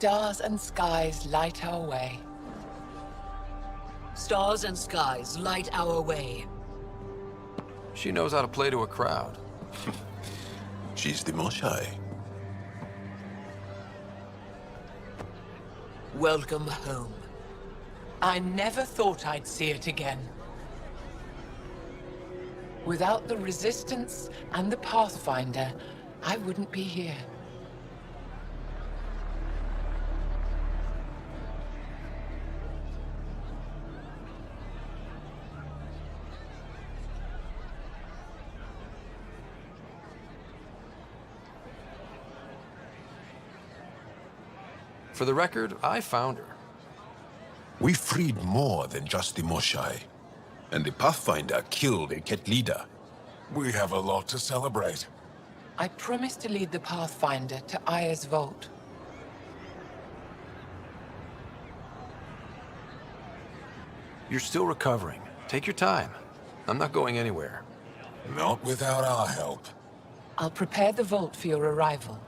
Stars and skies light our way. Stars and skies light our way. She knows how to play to a crowd. She's the Moshai. Welcome home. I never thought I'd see it again. Without the Resistance and the Pathfinder, I wouldn't be here. For the record, I found her. We freed more than just the Moshai. And the Pathfinder killed a Ket leader. We have a lot to celebrate. I promised to lead the Pathfinder to Aya's vault. You're still recovering. Take your time. I'm not going anywhere. Not without our help. I'll prepare the vault for your arrival.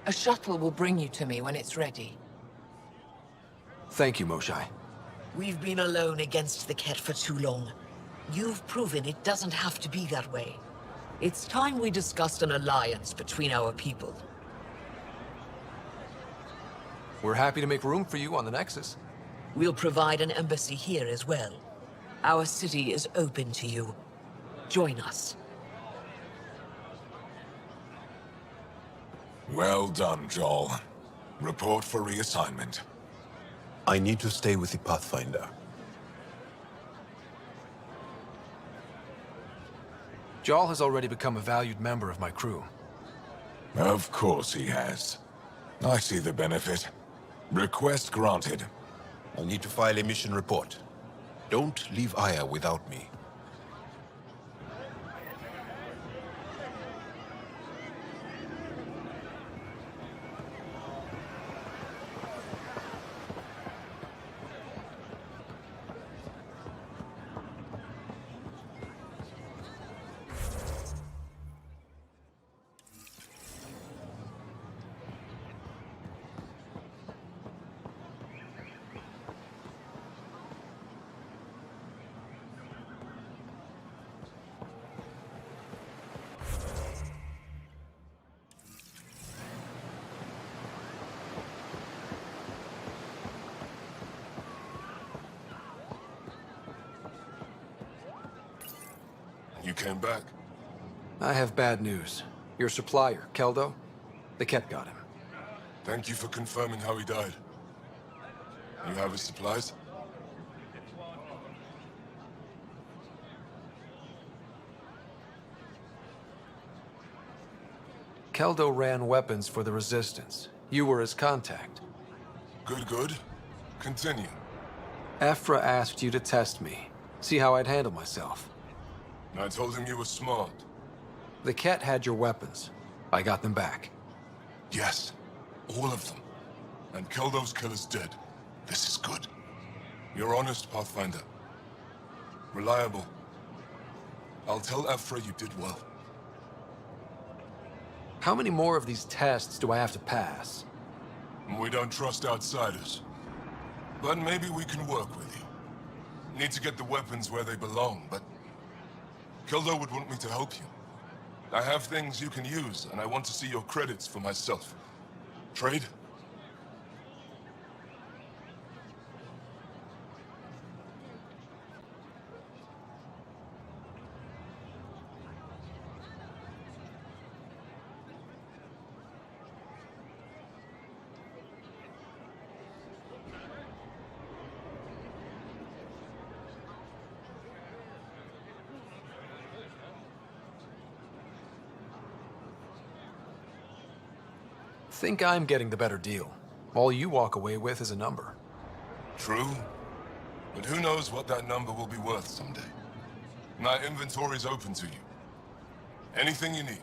A shuttle will bring you to me when it's ready. Thank you, Moshai. We've been alone against the Ket for too long. You've proven it doesn't have to be that way. It's time we discussed an alliance between our people. We're happy to make room for you on the Nexus. We'll provide an embassy here as well. Our city is open to you. Join us. Well done, Joel. Report for reassignment. I need to stay with the Pathfinder. Jarl has already become a valued member of my crew. Of course he has. I see the benefit. Request granted. I need to file a mission report. Don't leave Aya without me. You came back? I have bad news. Your supplier, Keldo, the Ket got him. Thank you for confirming how he died. You have his supplies? Keldo ran weapons for the Resistance. You were his contact. Good, good. Continue. Ephra asked you to test me, see how I'd handle myself. I told him you were smart. The Ket had your weapons. I got them back. Yes, all of them. And Keldo's killer's dead. This is good. You're honest, Pathfinder. Reliable. I'll tell Ephra you did well. How many more of these tests do I have to pass? We don't trust outsiders. But maybe we can work with you. Need to get the weapons where they belong, but Keldo would want me to help you. I have things you can use, and I want to see your credits for myself. Trade? Think I'm getting the better deal. All you walk away with is a number. True. But who knows what that number will be worth someday. My inventory's open to you. Anything you need.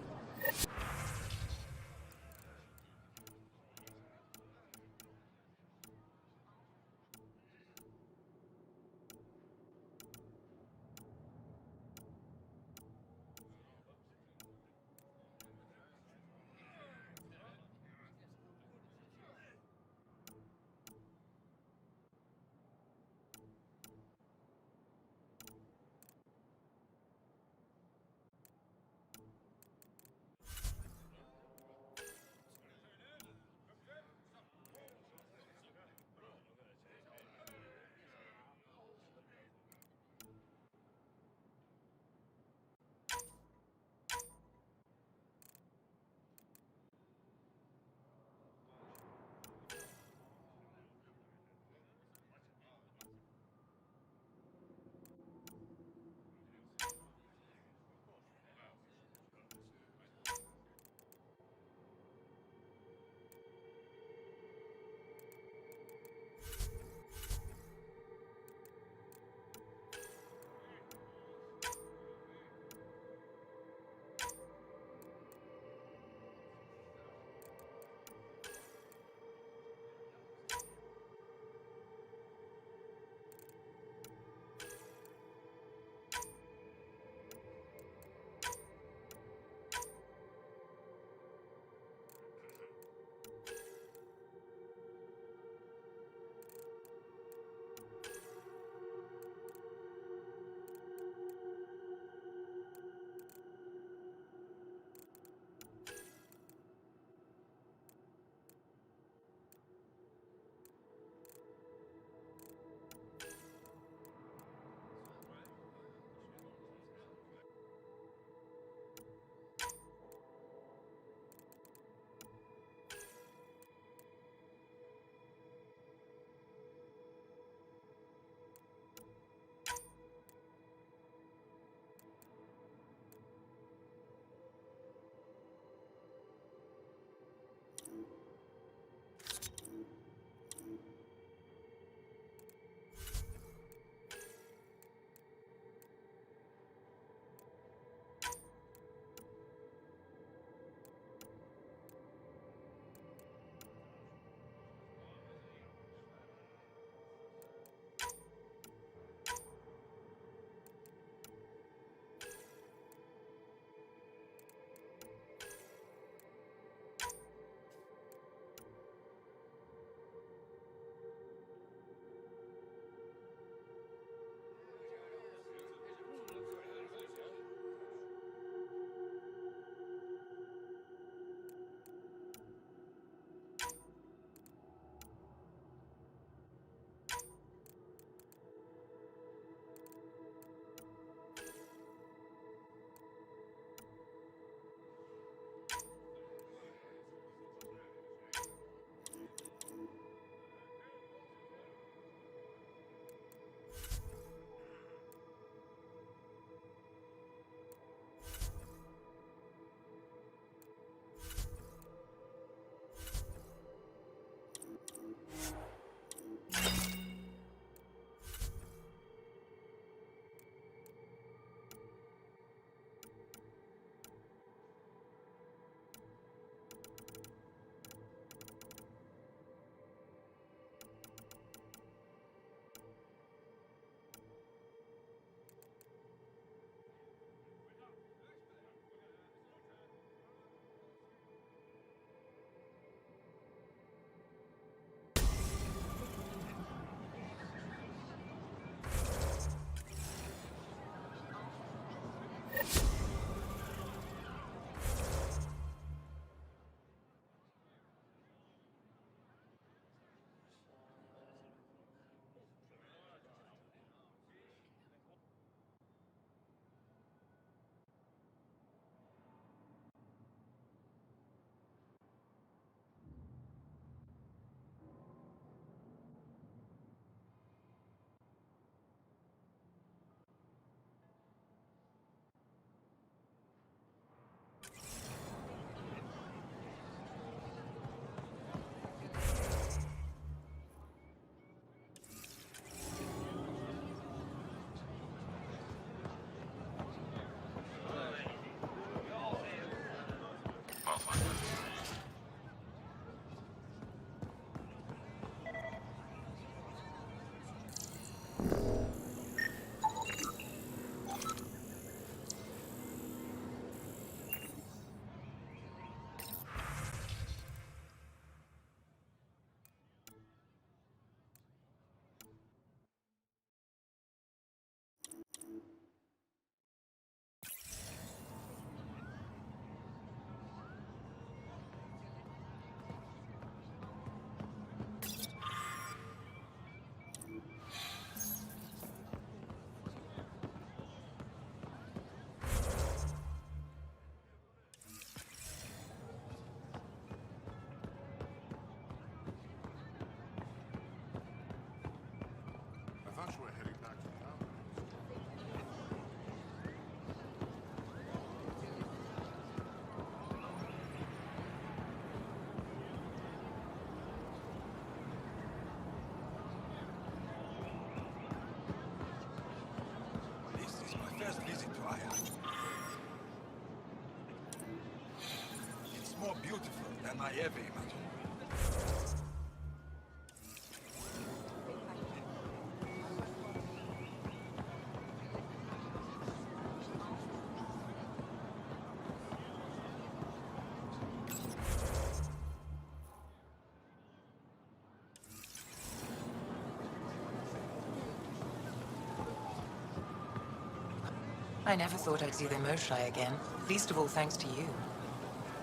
I never thought I'd see the Moshai again, least of all thanks to you.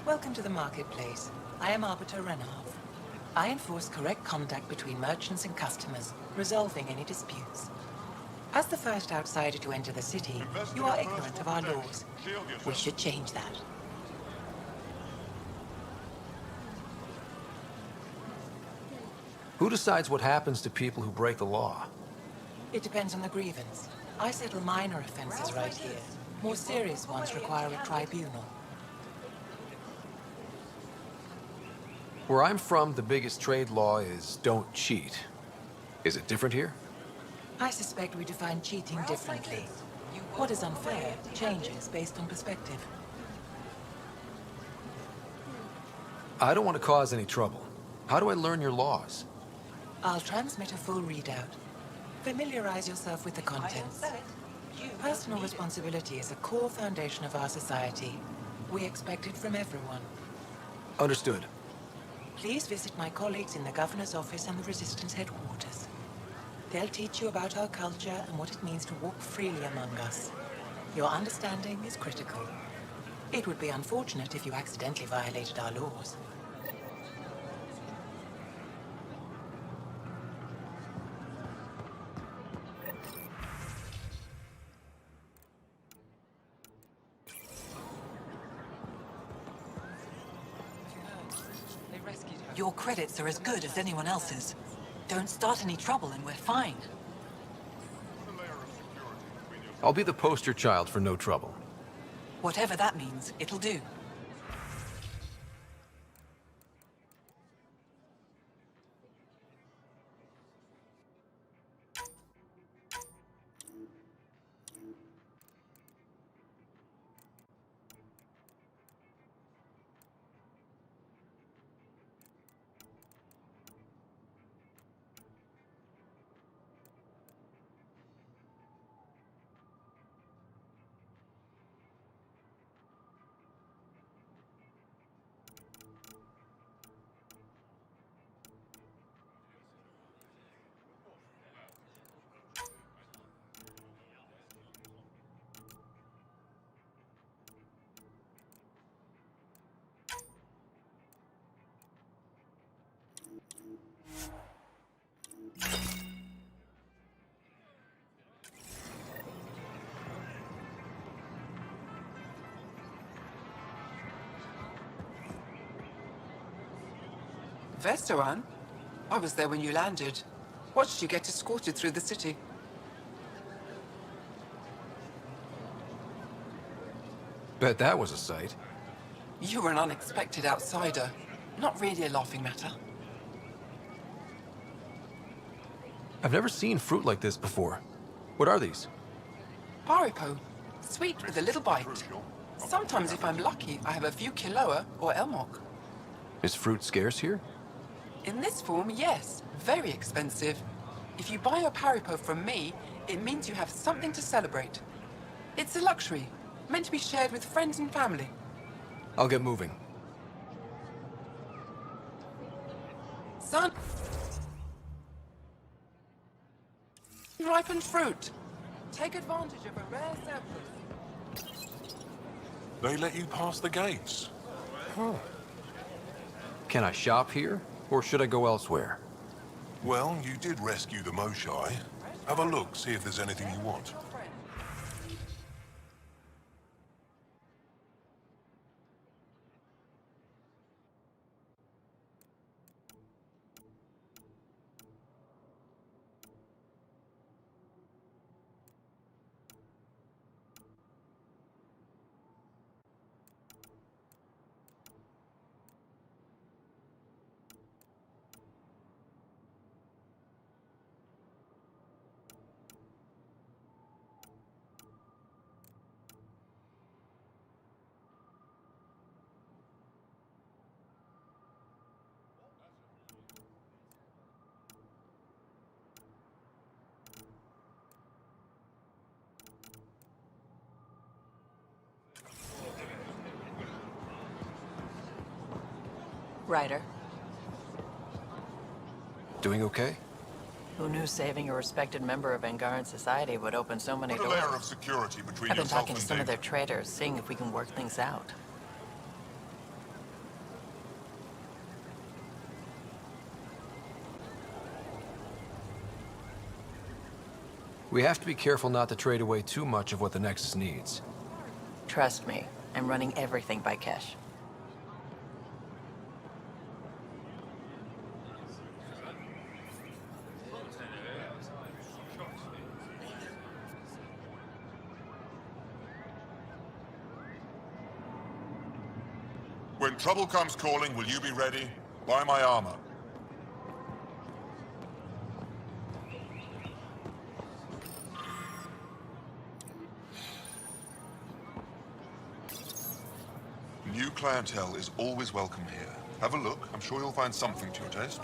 Welcome to the marketplace. I am Arbiter Renhoff. I enforce correct contact between merchants and customers, resolving any disputes. As the first outsider to enter the city, you are ignorant of our laws. We should change that. Who decides what happens to people who break the law? It depends on the grievance. I settle minor offenses right here. More serious ones require a tribunal. Where I'm from, the biggest trade law is don't cheat. Is it different here? I suspect we define cheating differently. What is unfair changes based on perspective. I don't want to cause any trouble. How do I learn your laws? I'll transmit a full readout. Familiarize yourself with the contents. Personal responsibility is a core foundation of our society. We expect it from everyone. Understood. Please visit my colleagues in the Governor's office and the Resistance headquarters. They'll teach you about our culture and what it means to walk freely among us. Your understanding is critical. It would be unfortunate if you accidentally violated our laws. Your credits are as good as anyone else's. Don't start any trouble and we're fine. I'll be the poster child for no trouble. Whatever that means, it'll do. Vestaran? I was there when you landed. Watched you get escorted through the city. Bet that was a sight. You were an unexpected outsider. Not really a laughing matter. I've never seen fruit like this before. What are these? Paripo. Sweet with a little bite. Sometimes if I'm lucky, I have a few Kiloa or Elmok. Is fruit scarce here? In this form, yes. Very expensive. If you buy a Paripo from me, it means you have something to celebrate. It's a luxury, meant to be shared with friends and family. I'll get moving. Son... ripened fruit. Take advantage of a rare surplus. They let you pass the gates. Can I shop here, or should I go elsewhere? Well, you did rescue the Moshai. Have a look, see if there's anything you want. Ryder. Doing okay? Who knew saving a respected member of Angaran society would open so many Put a doors? layer of security between I've been yourself talking to and some of their danger. traders, seeing if we can work things out. We have to be careful not to trade away too much of what the Nexus needs. Trust me, I'm running everything by Kesh. When trouble comes calling, will you be ready? Buy my armor. New clientele is always welcome here. Have a look. I'm sure you'll find something to your taste.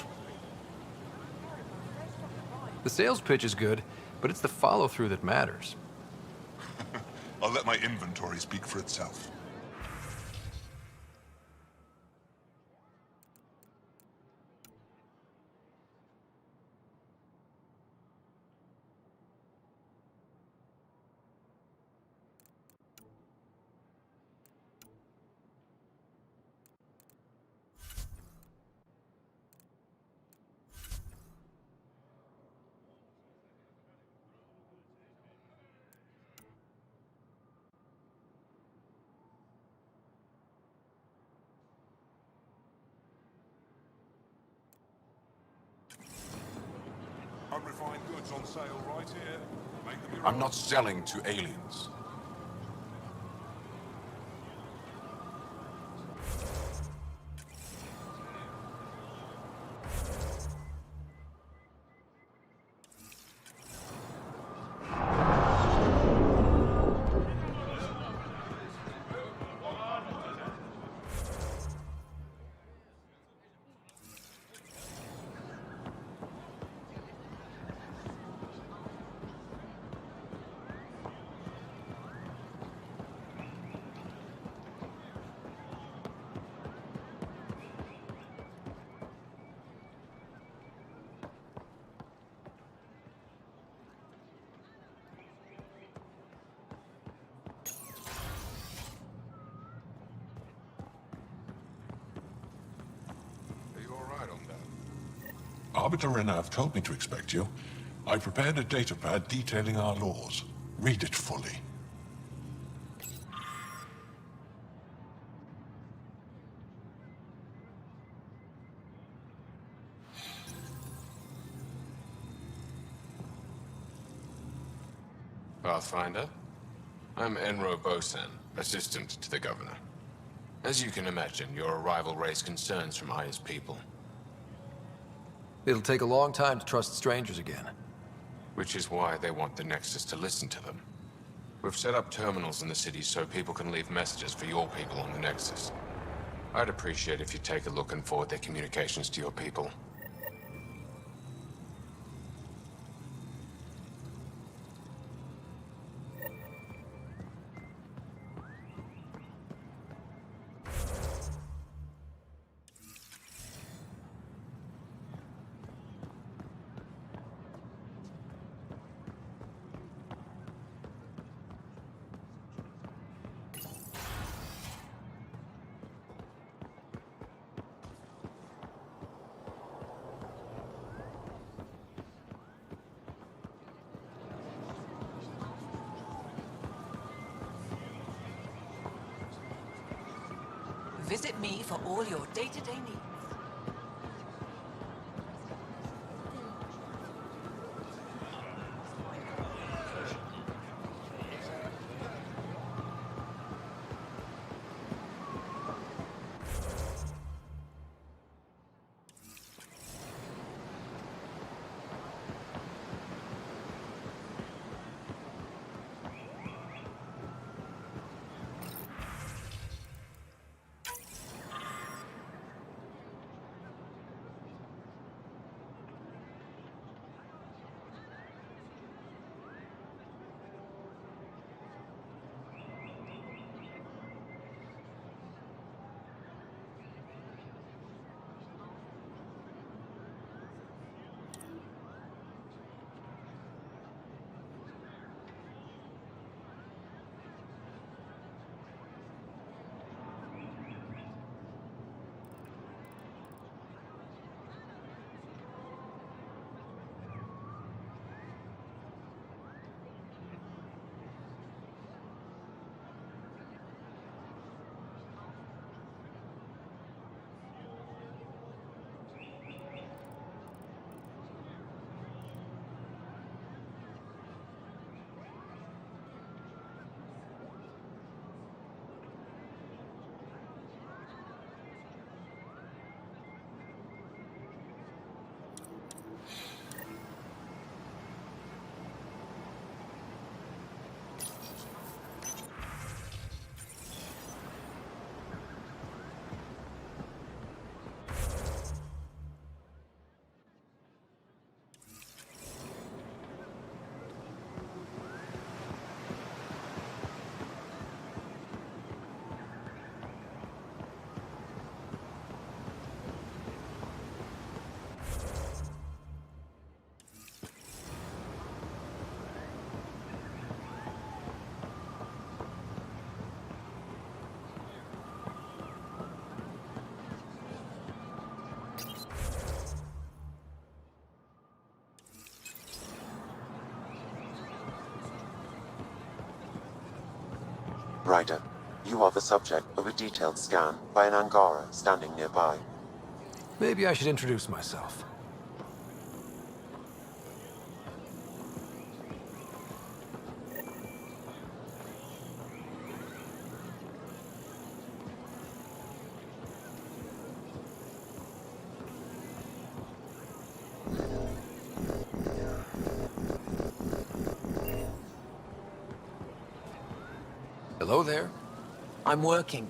The sales pitch is good, but it's the follow-through that matters. I'll let my inventory speak for itself. Unrefined goods on sale right here. Make them your I'm own. not selling to aliens. Are you all right on that? Arbiter Renav told me to expect you. I prepared a datapad detailing our laws. Read it fully. Pathfinder? I'm Enro Bosan, assistant to the governor. As you can imagine, your arrival raised concerns from Aya's people, It'll take a long time to trust strangers again. which is why they want the Nexus to listen to them. We've set up terminals in the city so people can leave messages for your people on the Nexus. I'd appreciate if you take a look and forward their communications to your people. Visit me for all your day-to-day needs. Ryder, you are the subject of a detailed scan by an Angara standing nearby. Maybe I should introduce myself. Hello there. I'm working.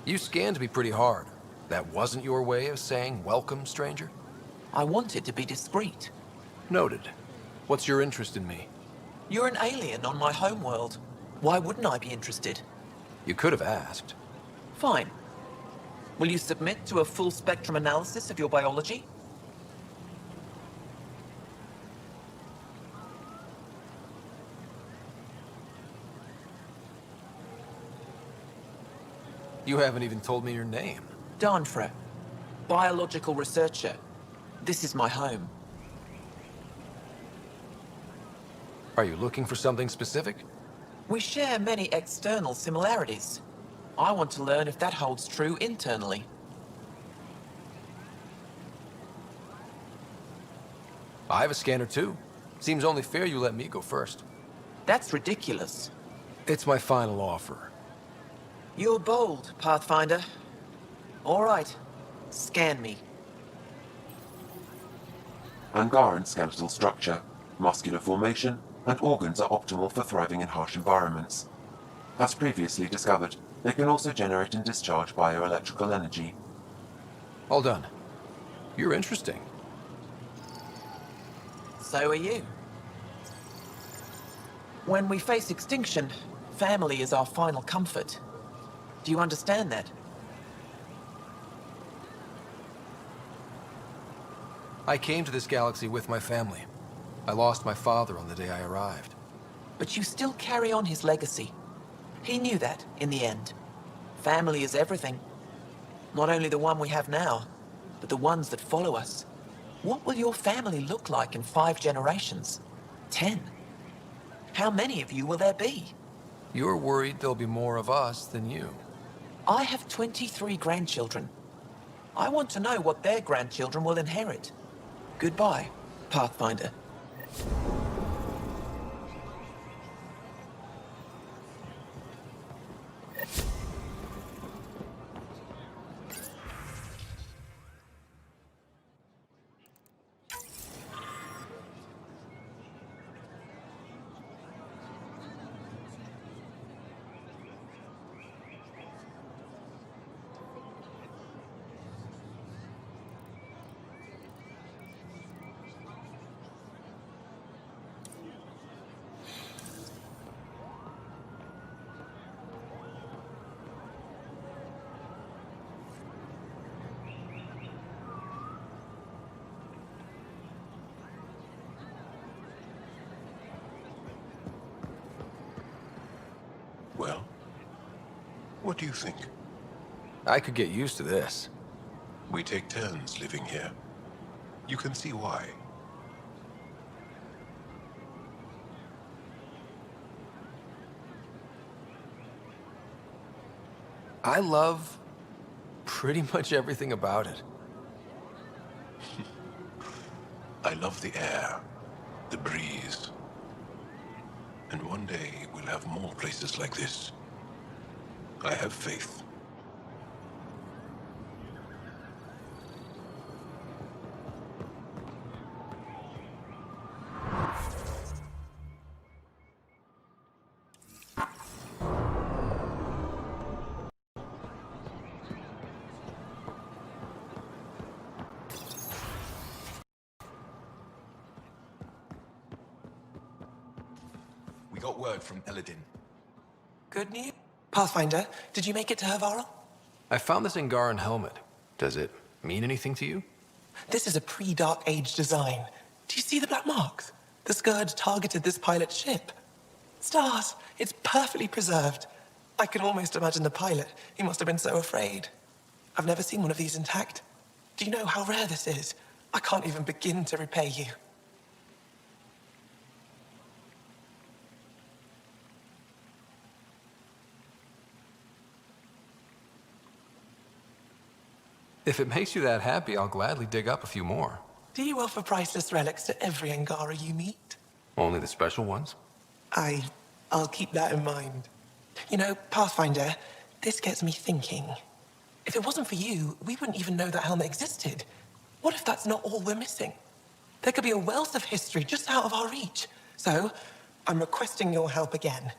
You scanned me pretty hard. That wasn't your way of saying welcome, stranger? I wanted to be discreet. Noted. What's your interest in me? You're an alien on my homeworld. Why wouldn't I be interested? You could have asked. Fine. Will you submit to a full spectrum analysis of your biology? You haven't even told me your name. Danfra, biological researcher. This is my home. Are you looking for something specific? We share many external similarities. I want to learn if that holds true internally. I have a scanner too. Seems only fair you let me go first. That's ridiculous. It's my final offer. You're bold, Pathfinder. All right. Scan me. Angaran skeletal structure, muscular formation, and organs are optimal for thriving in harsh environments. As previously discovered, they can also generate and discharge bioelectrical energy. All done. You're interesting. So are you. When we face extinction, family is our final comfort. Do you understand that? I came to this galaxy with my family. I lost my father on the day I arrived. But you still carry on his legacy. He knew that, in the end. Family is everything. Not only the one we have now, but the ones that follow us. What will your family look like in 5 generations? 10? How many of you will there be? You're worried there'll be more of us than you. I have 23 grandchildren. I want to know what their grandchildren will inherit. Goodbye, Pathfinder. Well, what do you think? I could get used to this. We take turns living here. You can see why. I love pretty much everything about it. I love the air, the breeze. And one day we'll have more places like this. I have faith. We got word from Eladin. Good news? Pathfinder, did you make it to Hervarl? I found this Angaran helmet. Does it mean anything to you? This is a pre-Dark Age design. Do you see the black marks? The Scourge targeted this pilot's ship. Stars, it's perfectly preserved. I can almost imagine the pilot. He must have been so afraid. I've never seen one of these intact. Do you know how rare this is? I can't even begin to repay you. If it makes you that happy, I'll gladly dig up a few more. Do you offer priceless relics to every Angara you meet? Only the special ones? I'll keep that in mind. You know, Pathfinder, this gets me thinking. If it wasn't for you, we wouldn't even know that helmet existed. What if that's not all we're missing? There could be a wealth of history just out of our reach. So, I'm requesting your help again.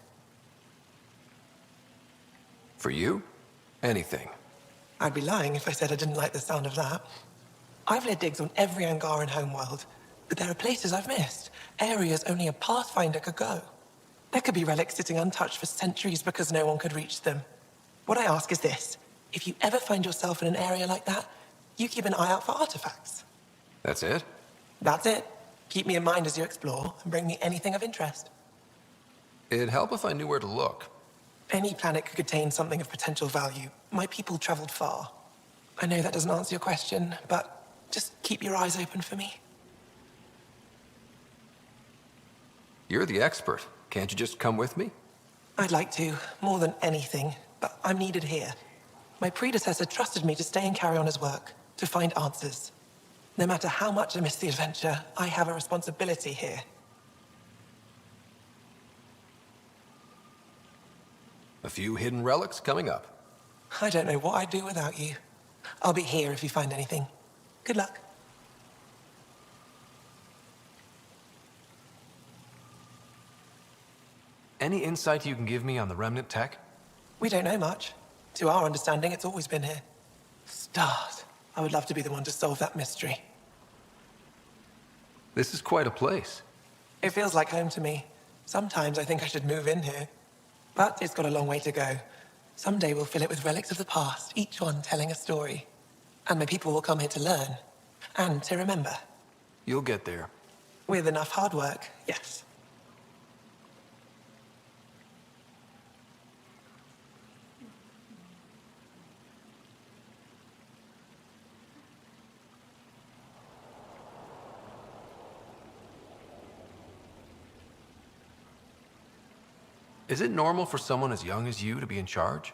For you? Anything. I'd be lying if I said I didn't like the sound of that. I've led digs on every Angaran homeworld, but there are places I've missed, areas only a Pathfinder could go. There could be relics sitting untouched for centuries because no one could reach them. What I ask is this. If you ever find yourself in an area like that, you keep an eye out for artifacts. That's it? That's it. Keep me in mind as you explore, and bring me anything of interest. It'd help if I knew where to look. Any planet could contain something of potential value. My people traveled far. I know that doesn't answer your question, but just keep your eyes open for me. You're the expert. Can't you just come with me? I'd like to, more than anything, but I'm needed here. My predecessor trusted me to stay and carry on his work, to find answers. No matter how much I miss the adventure, I have a responsibility here. A few hidden relics coming up. I don't know what I'd do without you. I'll be here if you find anything. Good luck. Any insight you can give me on the remnant tech? We don't know much. To our understanding, it's always been here. Stars. I would love to be the one to solve that mystery. This is quite a place. It feels like home to me. Sometimes I think I should move in here. But it's got a long way to go. Someday we'll fill it with relics of the past, each one telling a story. And my people will come here to learn. And to remember. You'll get there. With enough hard work, yes. Is it normal for someone as young as you to be in charge?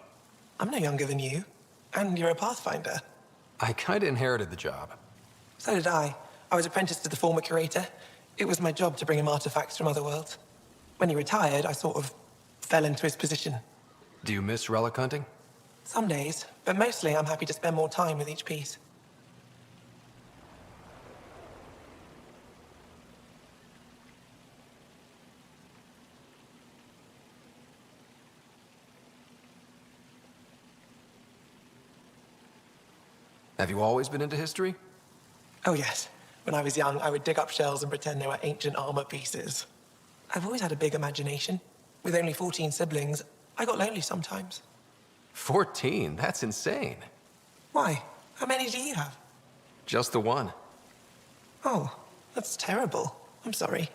I'm no younger than you. And you're a Pathfinder. I kinda inherited the job. So did I. I was apprenticed to the former curator. It was my job to bring him artifacts from other worlds. When he retired, I sort of fell into his position. Do you miss relic hunting? Some days, but mostly I'm happy to spend more time with each piece. Have you always been into history? Oh yes. When I was young, I would dig up shells and pretend they were ancient armor pieces. I've always had a big imagination. With only 14 siblings, I got lonely sometimes. 14? That's insane. Why? How many do you have? Just the one. Oh, that's terrible. I'm sorry.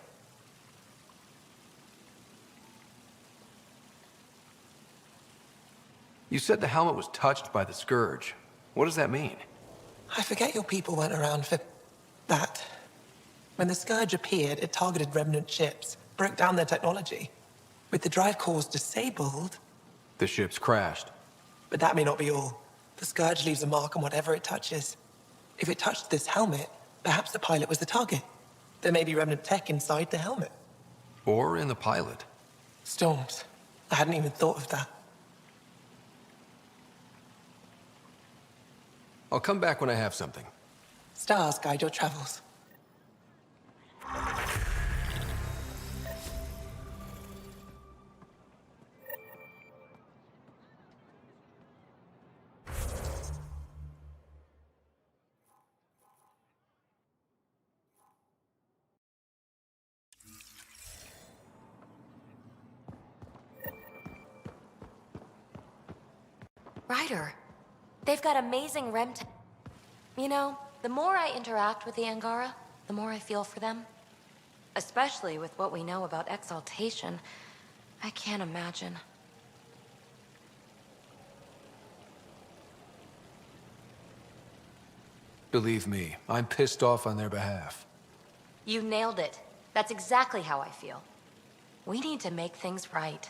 You said the helmet was touched by the Scourge. What does that mean? I forget your people weren't around for that. When the Scourge appeared, it targeted remnant ships, broke down their technology. With the drive cores disabled... The ships crashed. But that may not be all. The Scourge leaves a mark on whatever it touches. If it touched this helmet, perhaps the pilot was the target. There may be remnant tech inside the helmet. Or in the pilot. Storms. I hadn't even thought of that. I'll come back when I have something. Stars guide your travels. Ryder, they've got amazing You know, the more I interact with the Angara, the more I feel for them. Especially with what we know about exaltation. I can't imagine. Believe me, I'm pissed off on their behalf. You nailed it. That's exactly how I feel. We need to make things right.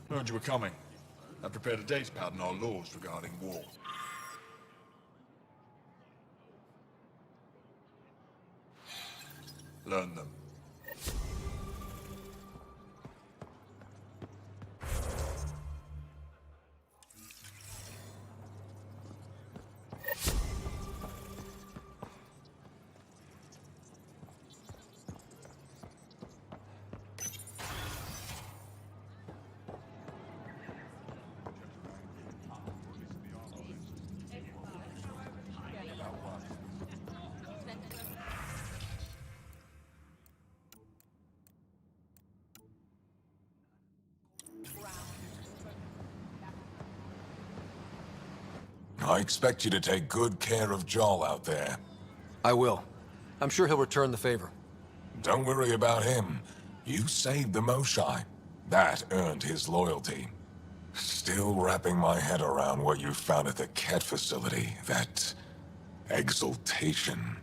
Heard you were coming. I prepared a date pad and our laws regarding war. Learn them. I expect you to take good care of Jarl out there. I will. I'm sure he'll return the favor. Don't worry about him. You saved the Moshai. That earned his loyalty. Still wrapping my head around what you found at the Ket facility. That exaltation.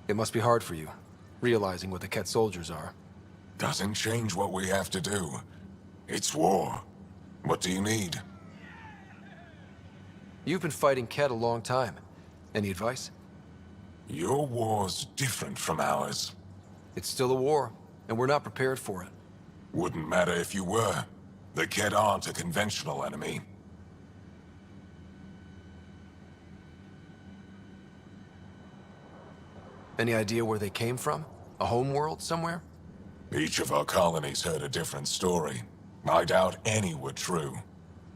It must be hard for you, realizing what the Ket soldiers are. Doesn't change what we have to do. It's war. What do you need? You've been fighting Ket a long time. Any advice? Your war's different from ours. It's still a war, and we're not prepared for it. Wouldn't matter if you were. The Ket aren't a conventional enemy. Any idea where they came from? A homeworld somewhere? Each of our colonies heard a different story. I doubt any were true.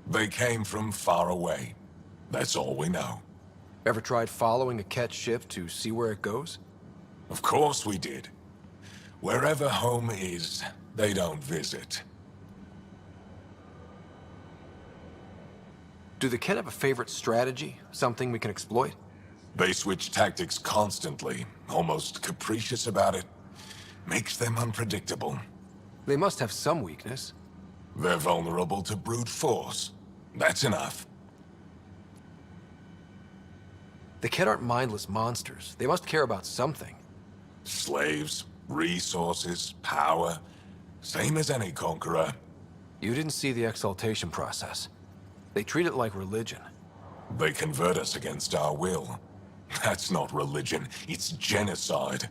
They came from far away. That's all we know. Ever tried following a Ket ship to see where it goes? Of course we did. Wherever home is, they don't visit. Do the Ket have a favorite strategy? Something we can exploit? They switch tactics constantly, almost capricious about it. Makes them unpredictable. They must have some weakness. They're vulnerable to brute force. That's enough. The Ket aren't mindless monsters. They must care about something. Slaves, resources, power. Same as any conqueror. You didn't see the exaltation process. They treat it like religion. They convert us against our will. That's not religion, it's genocide.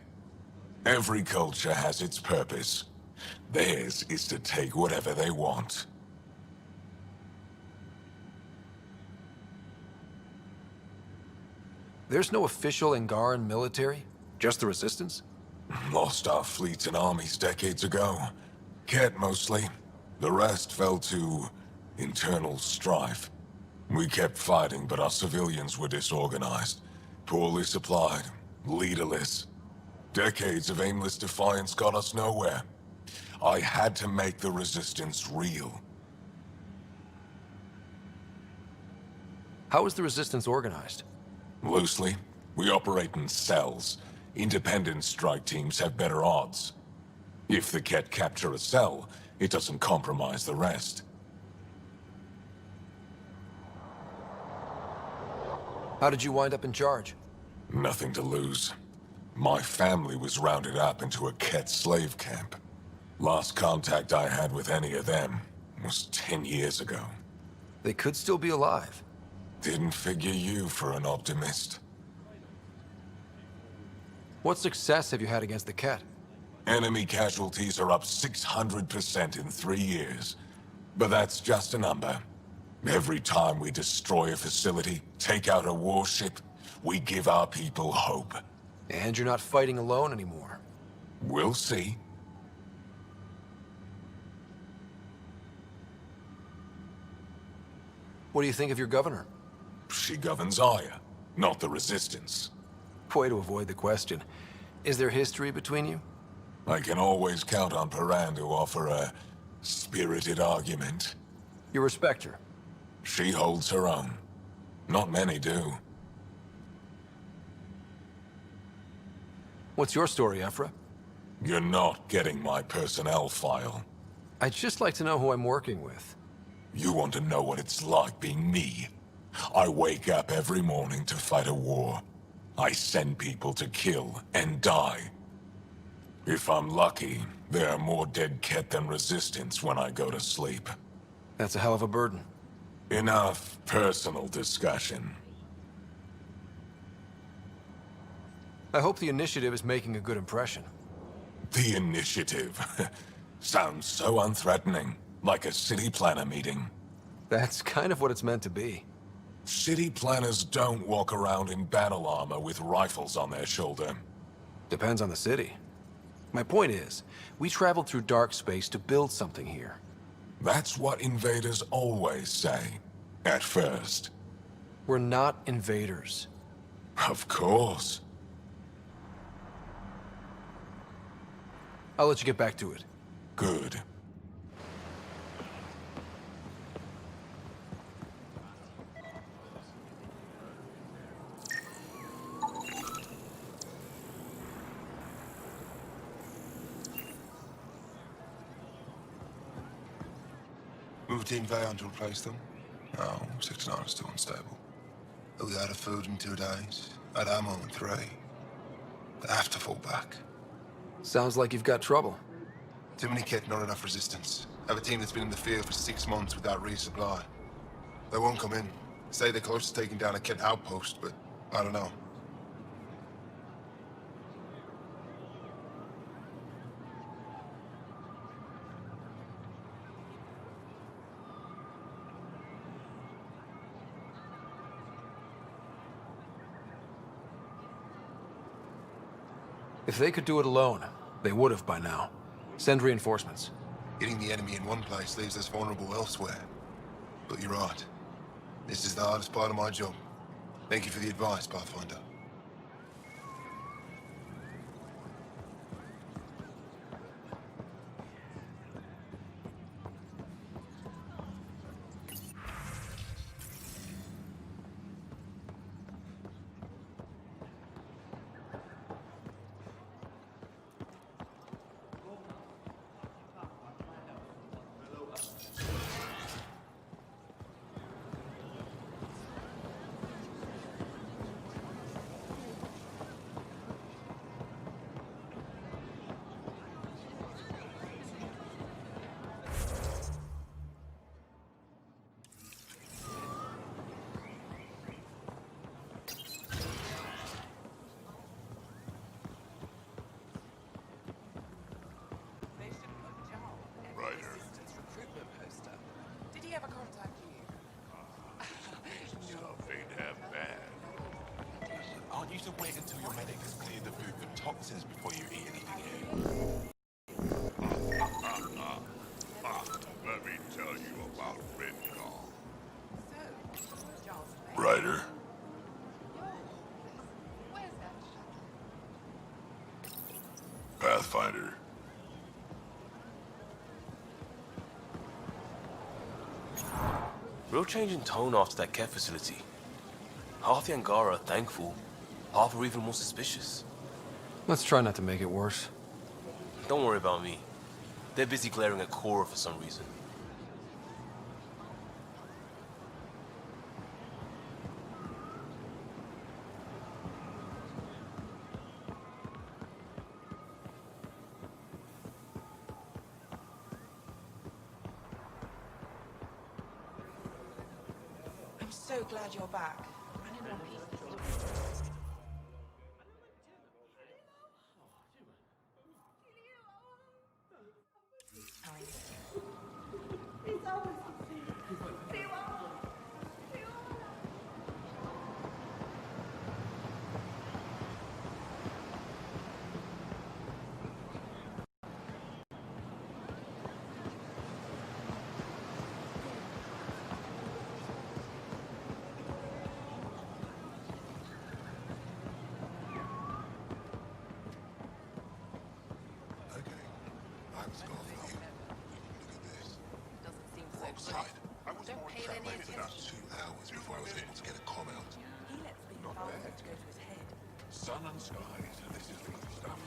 Every culture has its purpose. Theirs is to take whatever they want. There's no official Angaran military? Just the Resistance? Lost our fleets and armies decades ago. Ket mostly. The rest fell to internal strife. We kept fighting, but our civilians were disorganized. Poorly supplied, leaderless. Decades of aimless defiance got us nowhere. I had to make the Resistance real. How is the Resistance organized? Loosely, we operate in cells. Independent strike teams have better odds. If the Ket capture a cell, it doesn't compromise the rest. How did you wind up in charge? Nothing to lose. My family was rounded up into a Ket slave camp. Last contact I had with any of them was 10 years ago. They could still be alive. Didn't figure you for an optimist. What success have you had against the Ket? Enemy casualties are up 600% in 3 years. But that's just a number. Every time we destroy a facility, take out a warship, we give our people hope. And you're not fighting alone anymore. We'll see. What do you think of your governor? She governs Aya, not the Resistance. Way to avoid the question. Is there history between you? I can always count on Paran to offer a spirited argument. You respect her? She holds her own. Not many do. What's your story, Ephra? You're not getting my personnel file. I'd just like to know who I'm working with. You want to know what it's like being me? I wake up every morning to fight a war. I send people to kill and die. If I'm lucky, There are more dead Ket than resistance when I go to sleep. That's a hell of a burden. Enough personal discussion. I hope the initiative is making a good impression. The initiative. Sounds so unthreatening. Like a city planner meeting. That's kind of what it's meant to be. City planners don't walk around in battle armor with rifles on their shoulder. Depends on the city. My point is, we traveled through dark space to build something here. That's what invaders always say. At first. We're not invaders. Of course. I'll let you get back to it. Good. Moved Team Vayon to replace them? No, 6-9 is still unstable. We out of food in 2 days, out of ammo in 3. They have to fall back. Sounds like you've got trouble. Too many Ket, not enough resistance. Have a team that's been in the field for 6 months without resupply. They won't come in. Say they're close to taking down a Ket outpost, but I don't know. If they could do it alone, they would have by now. Send reinforcements. Hitting the enemy in one place leaves us vulnerable elsewhere. But you're right. This is the hardest part of my job. Thank you for the advice, Pathfinder. Aren't you to wait until your medic has cleared the food for toxins before you eat anything here? Let me tell you about Ridgar. Ryder. Pathfinder. Real change in tone after that care facility. Half the Angara are thankful, half are even more suspicious. Let's try not to make it worse. Don't worry about me. They're busy glaring at Cora for some reason. I'm so glad you're back. Running on pieces. I was more waited about 2 hours before I was able to get a com out. Not bad. Sun and skies, this is the good stuff.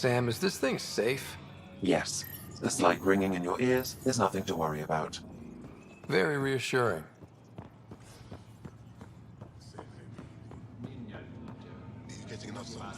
Sam, is this thing safe? Yes, the slight ringing in your ears is nothing to worry about. Very reassuring. Are you getting enough sun?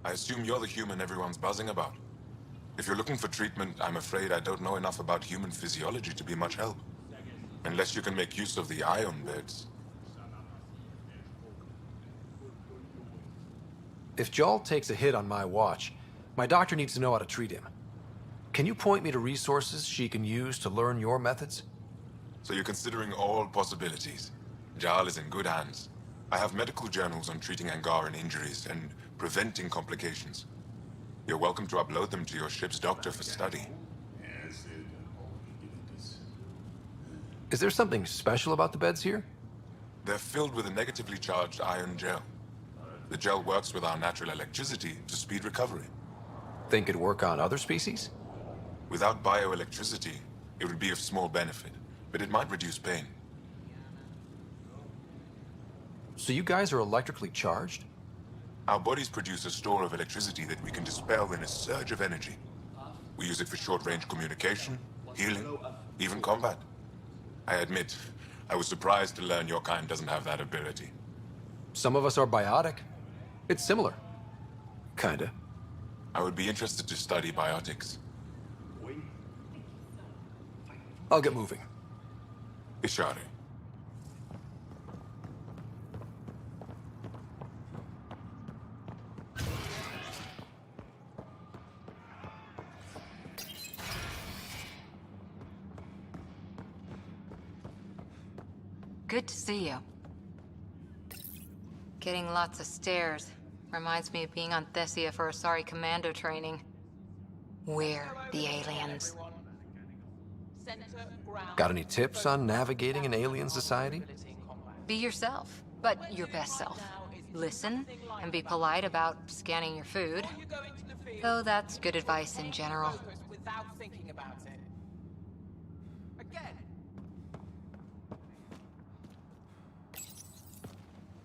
I assume you're the human everyone's buzzing about. If you're looking for treatment, I'm afraid I don't know enough about human physiology to be much help. Unless you can make use of the ion beds. If Jarl takes a hit on my watch, my doctor needs to know how to treat him. Can you point me to resources she can use to learn your methods? So you're considering all possibilities. Jarl is in good hands. I have medical journals on treating Angaran injuries and preventing complications. You're welcome to upload them to your ship's doctor for study. Is there something special about the beds here? They're filled with a negatively charged ion gel. The gel works with our natural electricity to speed recovery. Think it'd work on other species? Without bioelectricity, it would be of small benefit, but it might reduce pain. So you guys are electrically charged? Our bodies produce a store of electricity that we can dispel in a surge of energy. We use it for short-range communication, healing, even combat. I admit, I was surprised to learn your kind doesn't have that ability. Some of us are biotic. It's similar. Kinda. I would be interested to study biotics. I'll get moving. Ishari. Good to see you. Getting lots of stares. Reminds me of being on Thessia for Asari commando training. We're the aliens. Got any tips on navigating an alien society? Be yourself, but your best self. Listen, and be polite about scanning your food. Though that's good advice in general.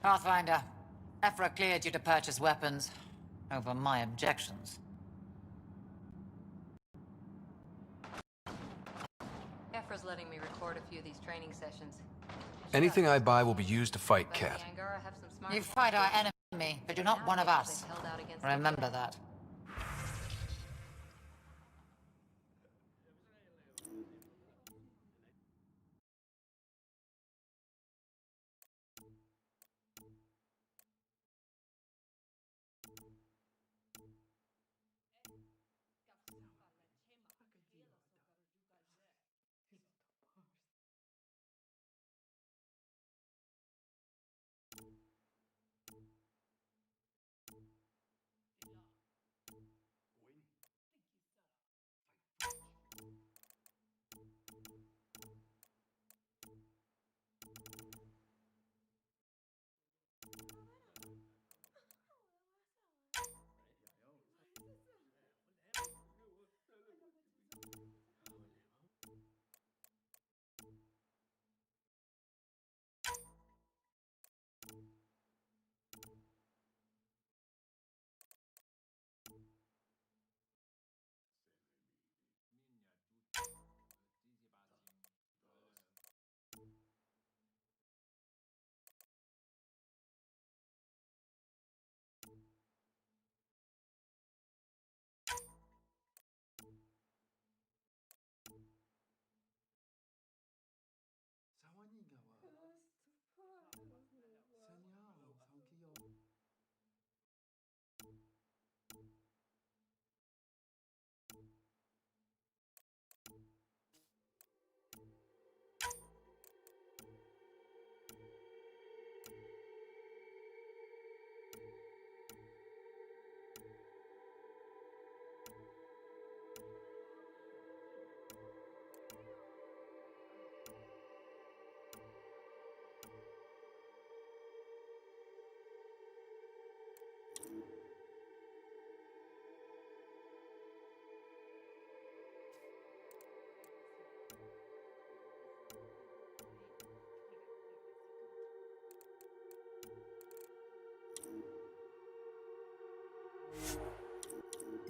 Pathfinder, Ephra cleared you to purchase weapons over my objections. Ephra's letting me record a few of these training sessions. Anything I buy will be used to fight Cat. You fight our enemy, but you're not one of us. Remember that.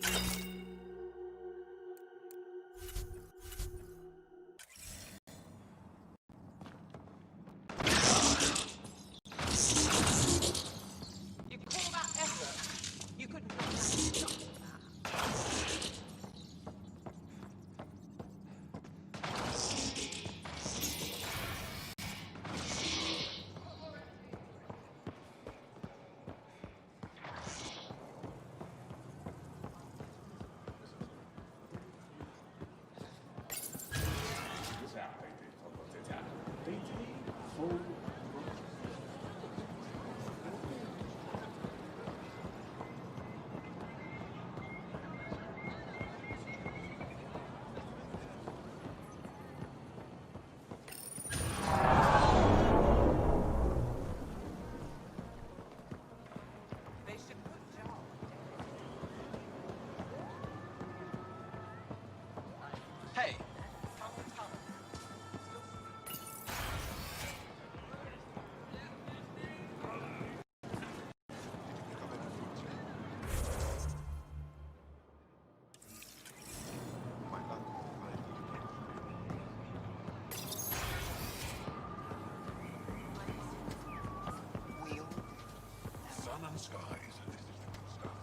You call that effort? You couldn't. Hey! Sun and skies, this is the good stuff.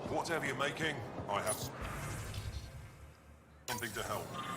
Whatever you're making, I have something to help.